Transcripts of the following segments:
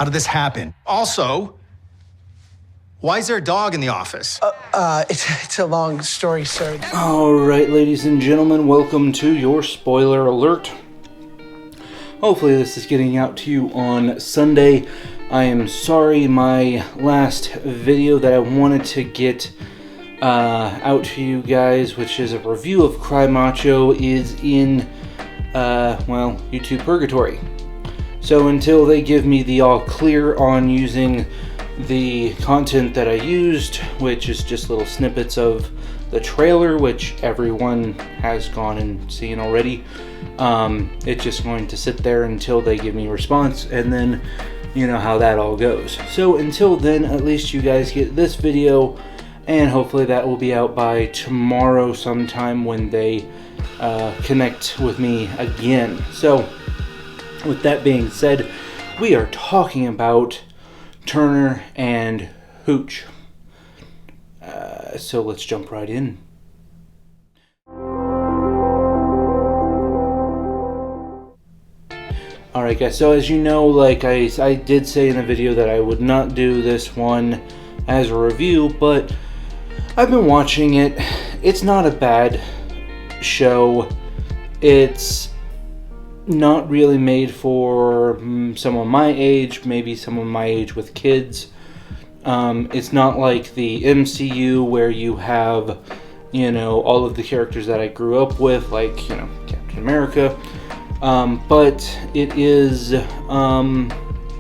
How did this happen? Also, why is there a dog in the office? It's a long story, sir. Alright, ladies and gentlemen, welcome to your spoiler alert. Hopefully this is getting out to you on Sunday. I am sorry, my last video that I wanted to get out to you guys, which is a review of Cry Macho, is in, YouTube purgatory. So until they give me the all clear on using the content that I used, which is just little snippets of the trailer, which everyone has gone and seen already, it's just going to sit there until they give me a response, and then you know how that all goes. So until then, at least you guys get this video, and hopefully that will be out by tomorrow sometime when they connect with me again. So with that being said, we are talking about Turner and Hooch. So let's jump right in. Alright guys, so as you know, like I did say in the video that I would not do this one as a review, but I've been watching it. It's not a bad show. It's not really made for someone my age, maybe someone my age with kids. It's not like the MCU where you have, all of the characters that I grew up with, like, Captain America. But it is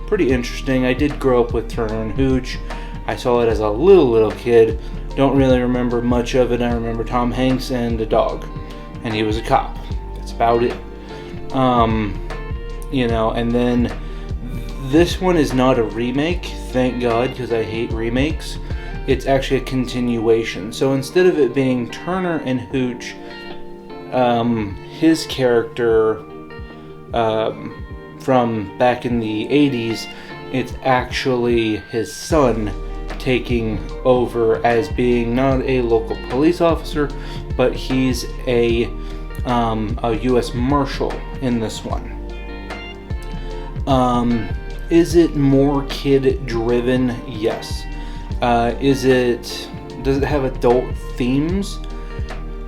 pretty interesting. I did grow up with Turner and Hooch. I saw it as a little kid. Don't really remember much of it. I remember Tom Hanks and a dog, and he was a cop. That's about it. And then this one is not a remake, thank God, because I hate remakes. It's actually a continuation. So instead of it being Turner and Hooch, his character from back in the 80s, it's actually his son taking over as being not a local police officer, but he's a U.S. Marshal in this one. Is it more kid-driven? Yes. Does it have adult themes?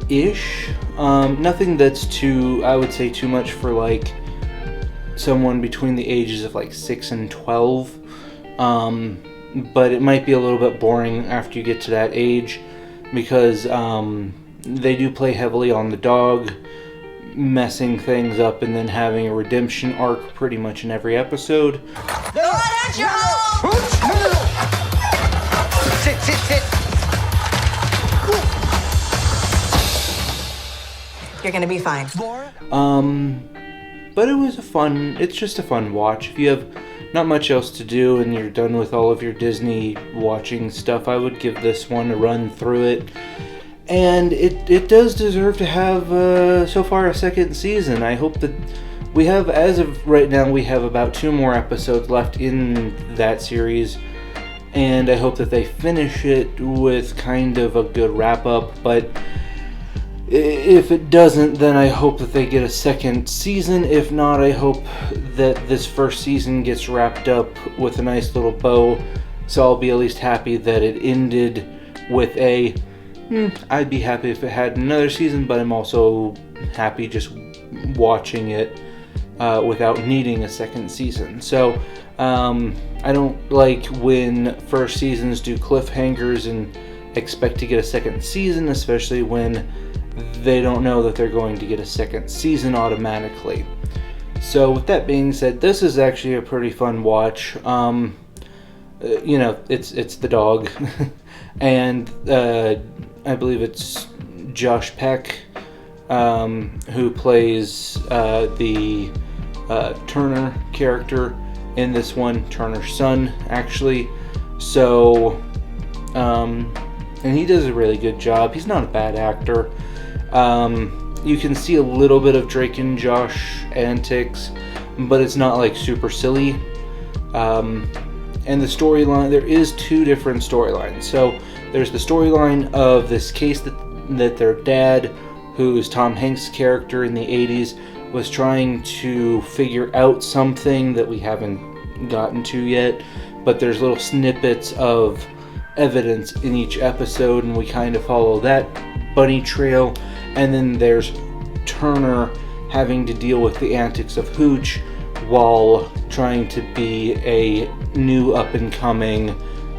Ish. Nothing that's I would say too much for like someone between the ages of like 6 and 12. But it might be a little bit boring after you get to that age, because they do play heavily on the dog messing things up and then having a redemption arc pretty much in every episode. Sit. You're gonna be fine. But it's just a fun watch. If you have not much else to do and you're done with all of your Disney watching stuff, I would give this one a run through it. And it does deserve to have, so far, a second season. I hope that we have, as of right now, we have about 2 more episodes left in that series. And I hope that they finish it with kind of a good wrap-up. But if it doesn't, then I hope that they get a second season. If not, I hope that this first season gets wrapped up with a nice little bow. So I'll be at least happy that it ended with I'd be happy if it had another season, but I'm also happy just watching it without needing a second season. So I don't like when first seasons do cliffhangers and expect to get a second season, especially when they don't know that they're going to get a second season automatically. So with that being said, this is actually a pretty fun watch. It's the dog, and I believe it's Josh Peck who plays the Turner character in this one, Turner's son, actually. So, and he does a really good job. He's not a bad actor. You can see a little bit of Drake and Josh antics, but it's not like super silly. And the storyline, there is 2 different storylines. So there's the storyline of this case that their dad, who is Tom Hanks' character in the 80s, was trying to figure out something that we haven't gotten to yet, but there's little snippets of evidence in each episode, and we kind of follow that bunny trail. And then there's Turner having to deal with the antics of Hooch while trying to be a new up-and-coming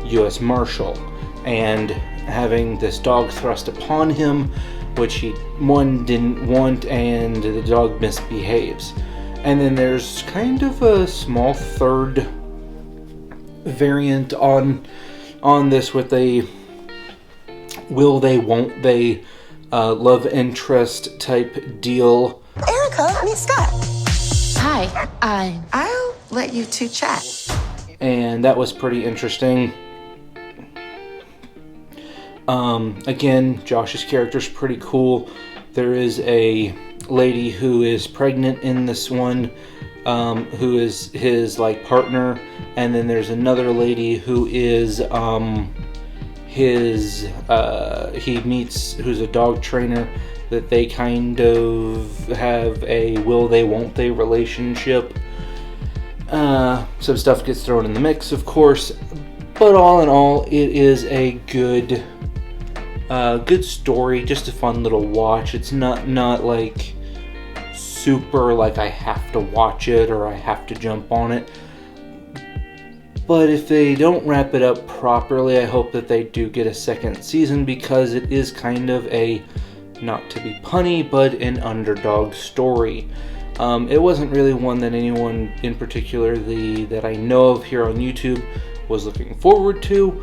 U.S. Marshal, and having this dog thrust upon him, which he didn't want, and the dog misbehaves. And then there's kind of a small third variant on this with a will they, won't they, love interest type deal. Erica, meet Scott. Hi, I'll let you two chat. And that was pretty interesting. Again, Josh's character's pretty cool. There is a lady who is pregnant in this one, who is his like partner, and then there's another lady who is he meets, who's a dog trainer, that they kind of have a will they, won't they relationship. Some stuff gets thrown in the mix, of course, but all in all, it is a good story, just a fun little watch. It's not like super like I have to watch it or I have to jump on it. But if they don't wrap it up properly, I hope that they do get a second season, because it is kind of a, not to be punny, but an underdog story. It wasn't really one that anyone in particular that I know of here on YouTube was looking forward to,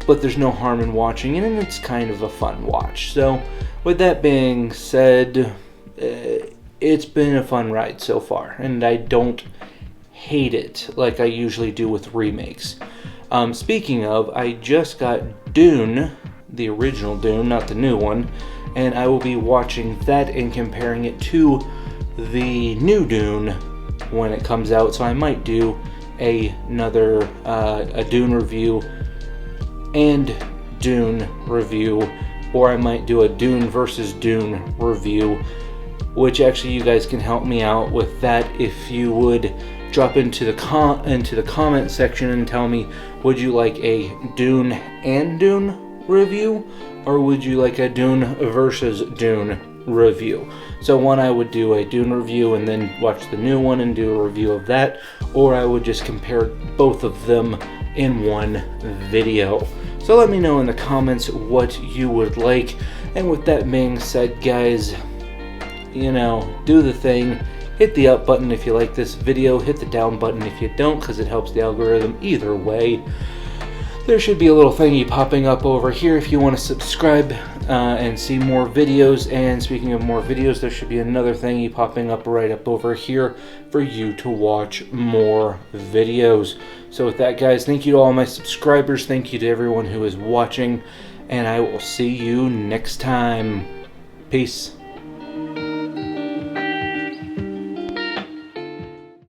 but there's no harm in watching it, and it's kind of a fun watch. So with that being said, it's been a fun ride so far, and I don't hate it like I usually do with remakes. Speaking of, I just got Dune, the original Dune, not the new one, and I will be watching that and comparing it to the new Dune when it comes out. So I might do another a Dune review and Dune review, or I might do a Dune versus Dune review, which actually you guys can help me out with that if you would drop into the comment section and tell me, would you like a Dune and Dune review, or would you like a Dune versus Dune review? So one, I would do a Dune review and then watch the new one and do a review of that, or I would just compare both of them in one video. So let me know in the comments what you would like. And with that being said, guys, do the thing. Hit the up button if you like this video, hit the down button if you don't, because it helps the algorithm either way. There should be a little thingy popping up over here if you want to subscribe and see more videos. And speaking of more videos, there should be another thingy popping up right up over here for you to watch more videos. So with that, guys, thank you to all my subscribers, thank you to everyone who is watching, and I will see you next time. Peace.